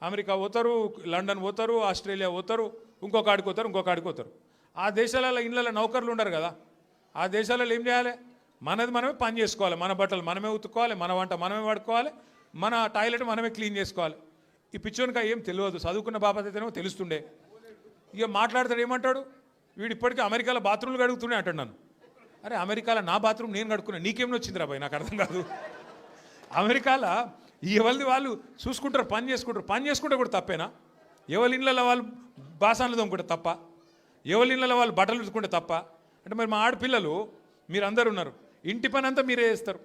America పోతారు, London పోతారు, Australia పోతారు, ఇంకొక ఆడికి పోతారు. ఆ దేశాలలో ఇళ్ళలో నౌకర్లు ఉండరు కదా. ఆ దేశాలలో ఏం చేయాలి? మనది మనమే పని చేసుకోవాలి, మన బట్టలు మనమే ఉతుక్కోవాలి, మన వంట మనమే వాడుకోవాలి, మన టాయిలెట్ మనమే క్లీన్ చేసుకోవాలి. ఈ పిచ్చోనికా ఏం తెలియదు, చదువుకున్న బాపత అయితేనేమో తెలుస్తుండే. ఇక మాట్లాడతాడు, ఏమంటాడు వీడు, ఇప్పటికీ అమెరికాలో బాత్రూమ్లు కడుగుతూనే అంటాడు నన్ను. అరే అమెరికాలో నా బాత్రూమ్ నేను కడుక్కున్నా, నీకేమో వచ్చిందిరా బాయ్, నాకు అర్థం కాదు. అమెరికాలో ఎవరిది వాళ్ళు చూసుకుంటారు, పని చేసుకుంటే కూడా తప్పేనా? ఎవరి ఇళ్ళలో వాళ్ళు బాసాన్లు తోముకుంటే తప్ప, ఎవరి ఇళ్ళలో వాళ్ళు బట్టలు ఉతుకుంటే తప్ప? అంటే మరి మా ఆడపిల్లలు మీరు అందరు ఉన్నారు, ఇంటి పని అంతా మీరే చేస్తారు,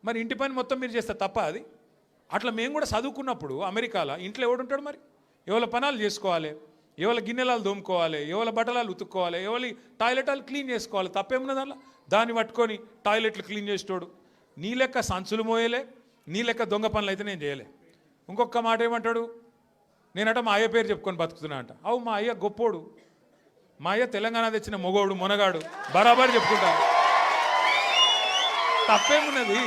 మరి ఇంటి పని మొత్తం మీరు చేస్తారు తప్ప అది? అట్లా మేము కూడా చదువుకున్నప్పుడు అమెరికాలో ఇంట్లో ఎవడుంటాడు మరి? ఎవరి పనాలు చేసుకోవాలి, ఎవరి గిన్నెలాలు దోముకోవాలి, ఎవరి బట్టలాలు ఉతుక్కోవాలి, ఎవరి టాయిలెటాలు క్లీన్ చేసుకోవాలి, తప్పేమున్నది అలా? దాన్ని పట్టుకొని టాయిలెట్లు క్లీన్ చేసేటోడు నీ లెక్క సంచులు మోయలే, నీ లెక్క దొంగ పనులు అయితే నేను చేయలే. ఇంకొక మాట ఏమంటాడు, నేనట మా అయ్య పేరు చెప్పుకొని బతుకుతున్నా అంట. అవు మా అయ్య గొప్పోడు, మా అయ్య తెలంగాణ తెచ్చిన మొగోడు మొనగాడు, బరాబర్ చెప్పుకుంటా. తప్పేమున్నది?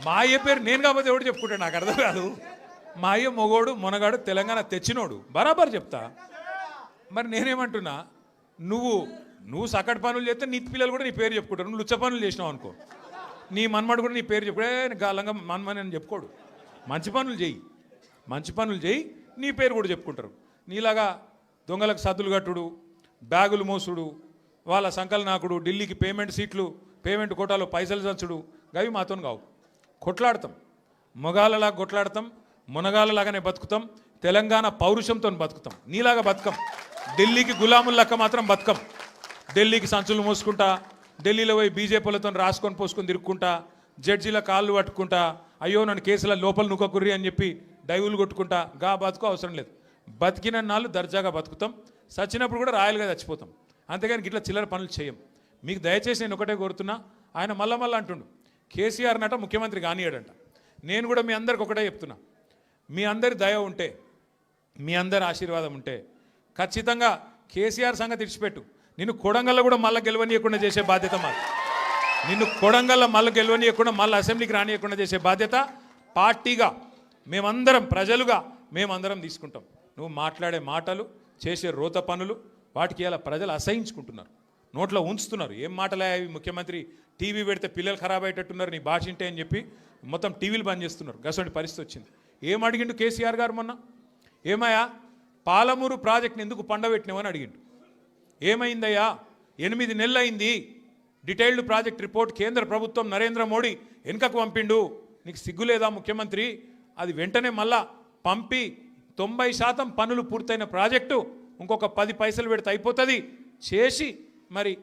మా అయ్య పేరు నేను కాకపోతే ఎవడు చెప్పుకుంటాడు, నాకు అర్థం కాదు. మా అయ్య మొగోడు మొనగాడు తెలంగాణ తెచ్చినోడు, బరాబర్ చెప్తా. మరి నేనేమంటున్నా, నువ్వు సకట్ పనులు చేస్తే నీ పిల్లలు కూడా నీ పేరు చెప్పుకుంటారు. నువ్వు లుచ్చ పనులు చేసినావు అనుకో, నీ మన్మడు కూడా నీ పేరు చెప్పుడే గాలంగా మన్మని అని చెప్పుకోడు. మంచి పనులు చేయి, నీ పేరు కూడా చెప్పుకుంటారు. నీలాగా దొంగలకు సద్దులు కట్టుడు, బ్యాగులు మోసుడు, వాళ్ళ సంకలనాకుడు, ఢిల్లీకి పేమెంట్ కోటాలో పైసలు చచ్చుడు, గవి మాతో కావు. కొట్లాడతాం, మొగాళ్ళలాగా కొట్లాడతాం, మునగాళ్ళలాగానే బతుకుతాం, తెలంగాణ పౌరుషంతో బతుకుతాం. నీలాగా బతుకం, ఢిల్లీకి గులాములక్క మాత్రం బతుకం. ఢిల్లీకి సంచులు మోసుకుంటా, ఢిల్లీలో పోయి బీజేపీలతో రాసుకొని పోసుకొని తిరుక్కుంటా, జడ్జీల కాళ్ళు పట్టుకుంటా, అయ్యో నన్ను కేసుల లోపల నుక్కకుర్రి అని చెప్పి డైవులు కొట్టుకుంటా, గా బతుకు అవసరం లేదు. బతికిన నాళ్ళు దర్జాగా బతుకుతాం, చచ్చినప్పుడు కూడా రాయలుగా చచ్చిపోతాం. అంతేగాని ఇట్లా చిల్లర పనులు చేయం. మీకు దయచేసి నేను ఒకటే కోరుతున్నా, ఆయన మళ్ళా అంటుండు కేసీఆర్ నట ముఖ్యమంత్రి కానియాడంట. నేను కూడా మీ అందరికి ఒకటే చెప్తున్నా, మీ అందరి దయ ఉంటే, మీ అందరి ఆశీర్వాదం ఉంటే ఖచ్చితంగా కేసీఆర్ సంగతి ఇడిచిపెట్టు, నిన్ను కొడంగల్లో కూడా మళ్ళీ గెలవనీయకుండా చేసే బాధ్యత మాది. నిన్ను కొడంగల్లో మళ్ళీ గెలవనీయకుండా మళ్ళీ అసెంబ్లీకి రానియకుండా చేసే బాధ్యత పార్టీగా మేమందరం, ప్రజలుగా మేమందరం తీసుకుంటాం. నువ్వు మాట్లాడే మాటలు, చేసే రోత పనులు, వాటికి ఇలా ప్రజలు అసహించుకుంటున్నారు, నోట్లో ఉంచుతున్నారు. ఏం మాటలే అవి, ముఖ్యమంత్రి టీవీ పెడితే పిల్లలు ఖరాబ్ అయ్యేటట్టున్నారు నీ భాష ఇంటే అని చెప్పి మొత్తం టీవీలు బంద్ చేస్తున్నారు. గసంటి పరిస్థితి వచ్చింది. ఏం అడిగిండు కేసీఆర్ గారు మొన్న? ఏమయ్యా పాలమూరు ప్రాజెక్ట్ని ఎందుకు పండబెట్టినావని అడిగిండు. ఏమైందయ్యా, 8 నెలలు అయింది, డీటెయిల్డ్ ప్రాజెక్ట్ రిపోర్ట్ కేంద్ర ప్రభుత్వం నరేంద్ర మోడీ వెనుకకు పంపిండు, నీకు సిగ్గులేదా ముఖ్యమంత్రి? అది వెంటనే మళ్ళా పంపి 90% పనులు పూర్తయిన ప్రాజెక్టు ఇంకొక 10 పైసలు పెడితే అయిపోతుంది చేసి మరి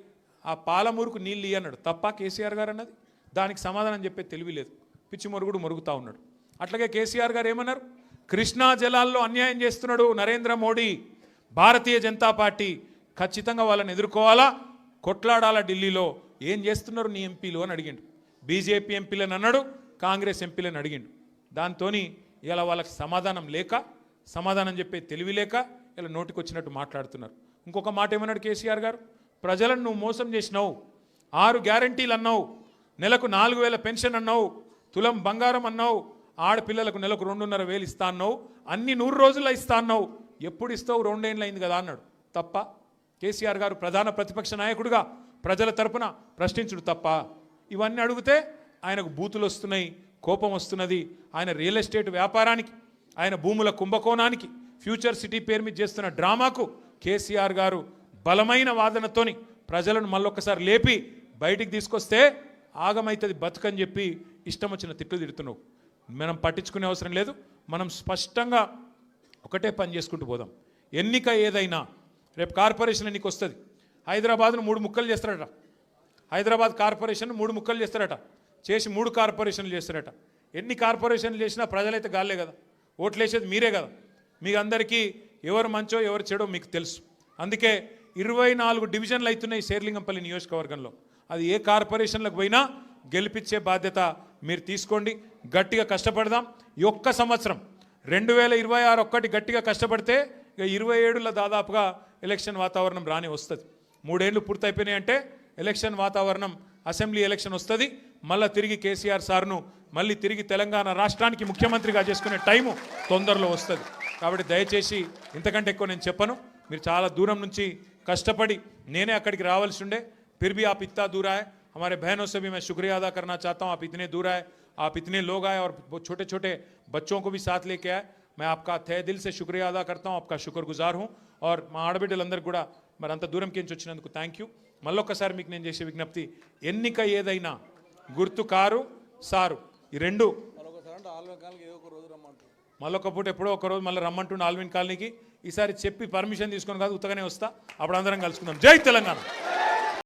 ఆ పాలమూరుకు నీళ్ళు అన్నాడు. తప్ప కేసీఆర్ గారు అన్నది? దానికి సమాధానం చెప్పే తెలివి లేదు, పిచ్చి మొరుగుడు మొరుగుతూ ఉన్నాడు. అట్లాగే కేసీఆర్ గారు ఏమన్నారు, కృష్ణా జలాల్లో అన్యాయం చేస్తున్నాడు నరేంద్ర మోడీ, భారతీయ జనతా పార్టీ ఖచ్చితంగా వాళ్ళని ఎదుర్కోవాలా, కొట్లాడాలా, ఢిల్లీలో ఏం చేస్తున్నారు నీ ఎంపీలు అని అడిగిండు. బీజేపీ ఎంపీలను అన్నాడు, కాంగ్రెస్ ఎంపీలను అడిగిండు. దాంతో ఇలా వాళ్ళకి సమాధానం చెప్పే తెలివి లేక ఇలా నోటికొచ్చినట్టు మాట్లాడుతున్నారు. ఇంకొక మాట ఏమన్నాడు కేసీఆర్ గారు, ప్రజలను నువ్వు మోసం చేసినావు, 6 గ్యారంటీలు అన్నావు, నెలకు 4,000 పెన్షన్ అన్నావు, తులం బంగారం అన్నావు, ఆడపిల్లలకు నెలకు 2,500 ఇస్తా అన్నావు, అన్ని 100 రోజుల్లో ఇస్తా అన్నావు, ఎప్పుడు ఇస్తావు? 2 ఏళ్ళు అయింది కదా అన్నాడు. తప్ప కేసీఆర్ గారు ప్రధాన ప్రతిపక్ష నాయకుడిగా ప్రజల తరపున ప్రశ్నించుడు తప్ప? ఇవన్నీ అడిగితే ఆయనకు బూతులు వస్తున్నాయి, కోపం వస్తున్నది. ఆయన రియల్ ఎస్టేట్ వ్యాపారానికి, ఆయన భూముల కుంభకోణానికి, ఫ్యూచర్ సిటీ పేరు మీద చేస్తున్న డ్రామాకు కేసీఆర్ గారు బలమైన వాదనతోని ప్రజలను మళ్ళొక్కసారి లేపి బయటికి తీసుకొస్తే ఆగమైతుంది బతుకని చెప్పి ఇష్టం వచ్చిన తిట్లు తిడుతున్నావు. మనం పట్టించుకునే అవసరం లేదు. మనం స్పష్టంగా ఒకటే పని చేసుకుంటూ పోదాం. ఎన్నిక ఏదైనా రేపు కార్పొరేషన్ ఎన్నిక వస్తుంది. హైదరాబాద్ను 3 ముక్కలు చేస్తారట. హైదరాబాద్ కార్పొరేషన్ 3 ముక్కలు చేస్తారట. చేసి 3 కార్పొరేషన్లు చేస్తారట. ఎన్ని కార్పొరేషన్లు చేసినా ప్రజలైతే గాలే కదా, ఓట్లు వేసేది మీరే కదా. మీకు అందరికీ ఎవరు మంచో ఎవరు చెడో మీకు తెలుసు. అందుకే 24 డివిజన్లు అవుతున్నాయి శేర్లింగంపల్లి నియోజకవర్గంలో. అది ఏ కార్పొరేషన్లకు పోయినా గెలిపించే బాధ్యత మీరు తీసుకోండి. గట్టిగా కష్టపడదాం. ఈ ఒక్క సంవత్సరం 2026 ఒక్కటి గట్టిగా కష్టపడితే ఇక 27లో దాదాపుగా ఎలక్షన్ వాతావరణం రాని వస్తుంది. 3 ఏళ్ళు పూర్తయిపోయినాయి అంటే ఎలక్షన్ వాతావరణం, అసెంబ్లీ ఎలక్షన్ వస్తుంది. మళ్ళీ తిరిగి కేసీఆర్ సార్ను మళ్ళీ తిరిగి తెలంగాణ రాష్ట్రానికి ముఖ్యమంత్రిగా చేసుకునే టైము తొందరలో వస్తుంది. కాబట్టి దయచేసి ఇంతకంటే ఎక్కువ నేను చెప్పను. మీరు చాలా దూరం నుంచి కష్టపడి నేనే అక్కడికి రావాల్సి ఉండే, फिर भी आप इतना दूर आए. हमारे बहनों से भी मैं शुक्रिया अदा करना चाहता हूँ. आप इतने दूर आए, आप इतने लोग आए और छोटे छोटे बच्चों को भी साथ लेके आए. मैं आपका तहे दिल से शुक्रिया अदा करता हूँ, आपका शुक्रगुजार हूँ. और మా ఆడబిడ్డలందరూ కూడా మరి అంత దూరం కించి వచ్చినందుకు థ్యాంక్ యూ. మళ్ళొక్కసారి మీకు నేను చేసే విజ్ఞప్తి, ఎన్నిక ఏదైనా గుర్తు కారు సారు ఈ రెండు మళ్ళొక పూట ఎప్పుడో ఒక రోజు మళ్ళీ రమ్మంటుండే ఆల్విన్ కాలనీకి. ఈసారి చెప్పి పర్మిషన్ తీసుకొని కాదు, ఉత్తగానే వస్తా. అప్పుడు అందరం కలుసుకుందాం. జై తెలంగాణ.